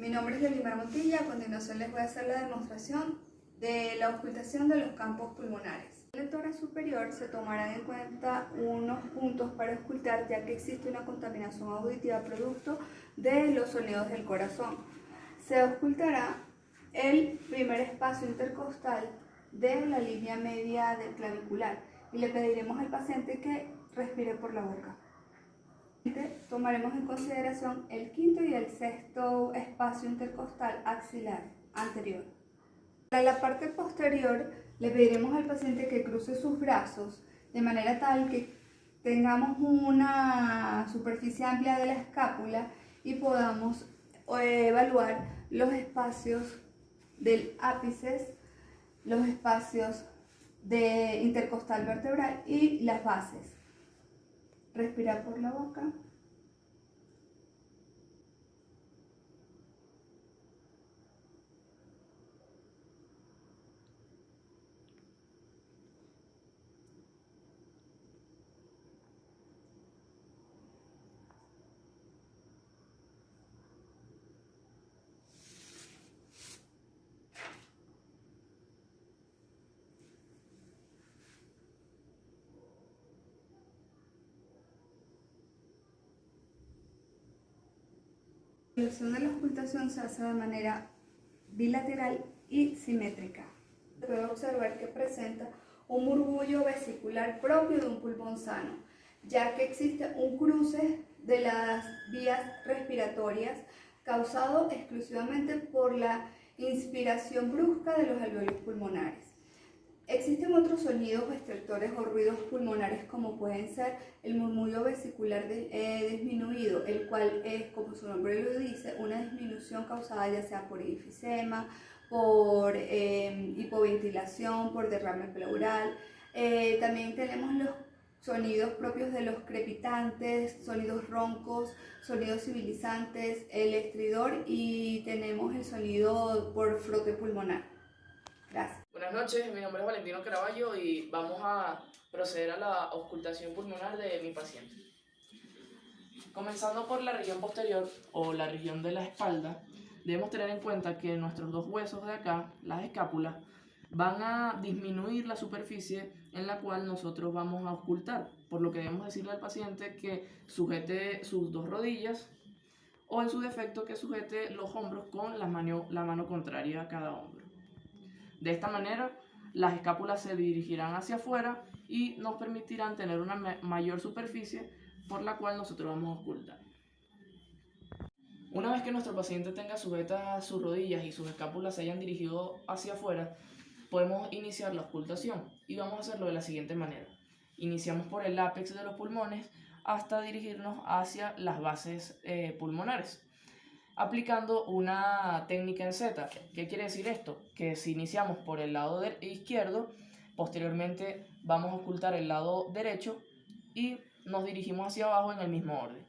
Mi nombre es Delimar Montilla. A continuación les voy a hacer la demostración de la auscultación de los campos pulmonares. En el tórax superior se tomarán en cuenta unos puntos para auscultar, ya que existe una contaminación auditiva producto de los sonidos del corazón. Se auscultará el primer espacio intercostal de la línea media del clavicular y le pediremos al paciente que respire por la boca. Tomaremos en consideración el quinto y el sexto espacio intercostal axilar anterior. Para la parte posterior le pediremos al paciente que cruce sus brazos de manera tal que tengamos una superficie amplia de la escápula y podamos evaluar los espacios del ápice, los espacios de intercostal vertebral y las bases. Respirar por la boca. La evaluación de la auscultación se hace de manera bilateral y simétrica. Se puede observar que presenta un murmullo vesicular propio de un pulmón sano, ya que existe un cruce de las vías respiratorias causado exclusivamente por la inspiración brusca de los alvéolos pulmonares. Existen otros sonidos estertores o ruidos pulmonares como pueden ser el murmullo vesicular disminuido, el cual es, como su nombre lo dice, una disminución causada ya sea por enfisema, por hipoventilación, por derrame pleural. También tenemos los sonidos propios de los crepitantes, sonidos roncos, sonidos sibilizantes, el estridor y tenemos el sonido por frote pulmonar. Gracias. Buenas noches, mi nombre es Valentino Caraballo y vamos a proceder a la auscultación pulmonar de mi paciente. Comenzando por la región posterior o la región de la espalda, debemos tener en cuenta que nuestros dos huesos de acá, las escápulas, van a disminuir la superficie en la cual nosotros vamos a auscultar, por lo que debemos decirle al paciente que sujete sus dos rodillas o en su defecto que sujete los hombros con la mano contraria a cada hombro. De esta manera, las escápulas se dirigirán hacia afuera y nos permitirán tener una mayor superficie por la cual nosotros vamos a auscultar. Una vez que nuestro paciente tenga sujetas sus rodillas y sus escápulas se hayan dirigido hacia afuera, podemos iniciar la auscultación y vamos a hacerlo de la siguiente manera. Iniciamos por el ápex de los pulmones hasta dirigirnos hacia las bases pulmonares, aplicando una técnica en Z. ¿Qué quiere decir esto? Que si iniciamos por el lado izquierdo, posteriormente vamos a auscultar el lado derecho y nos dirigimos hacia abajo en el mismo orden.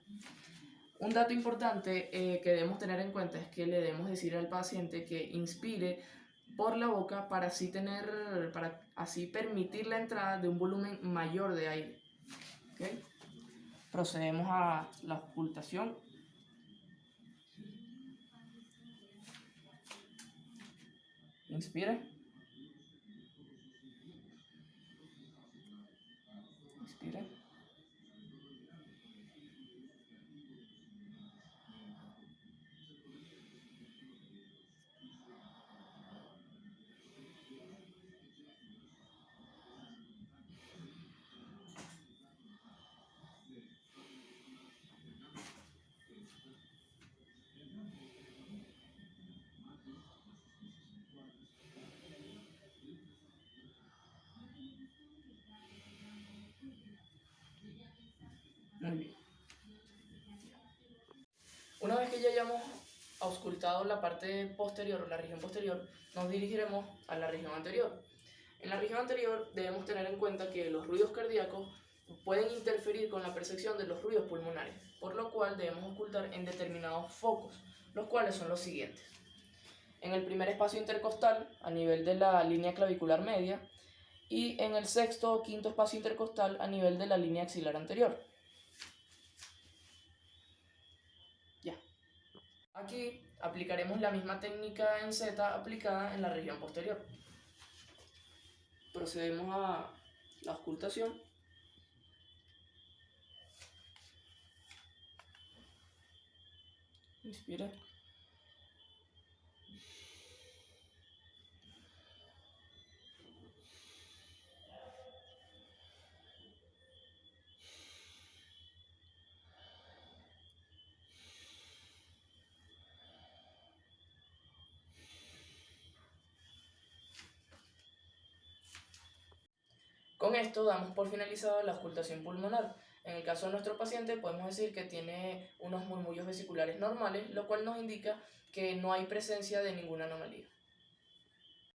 Un dato importante que debemos tener en cuenta es que le debemos decir al paciente que inspire por la boca para así permitir la entrada de un volumen mayor de aire. ¿Okay? Procedemos a la auscultación. Inspire. Inspire. Muy bien. Una vez que ya hayamos auscultado la parte posterior o la región posterior, nos dirigiremos a la región anterior. En la región anterior debemos tener en cuenta que los ruidos cardíacos pueden interferir con la percepción de los ruidos pulmonares, por lo cual debemos auscultar en determinados focos, los cuales son los siguientes. En el primer espacio intercostal, a nivel de la línea clavicular media, y en el sexto o quinto espacio intercostal, a nivel de la línea axilar anterior. Aquí Aplicaremos la misma técnica en Z aplicada en la región posterior. Procedemos a la auscultación. Inspira. Con esto damos por finalizada la auscultación pulmonar. En el caso de nuestro paciente podemos decir que tiene unos murmullos vesiculares normales, lo cual nos indica que no hay presencia de ninguna anomalía.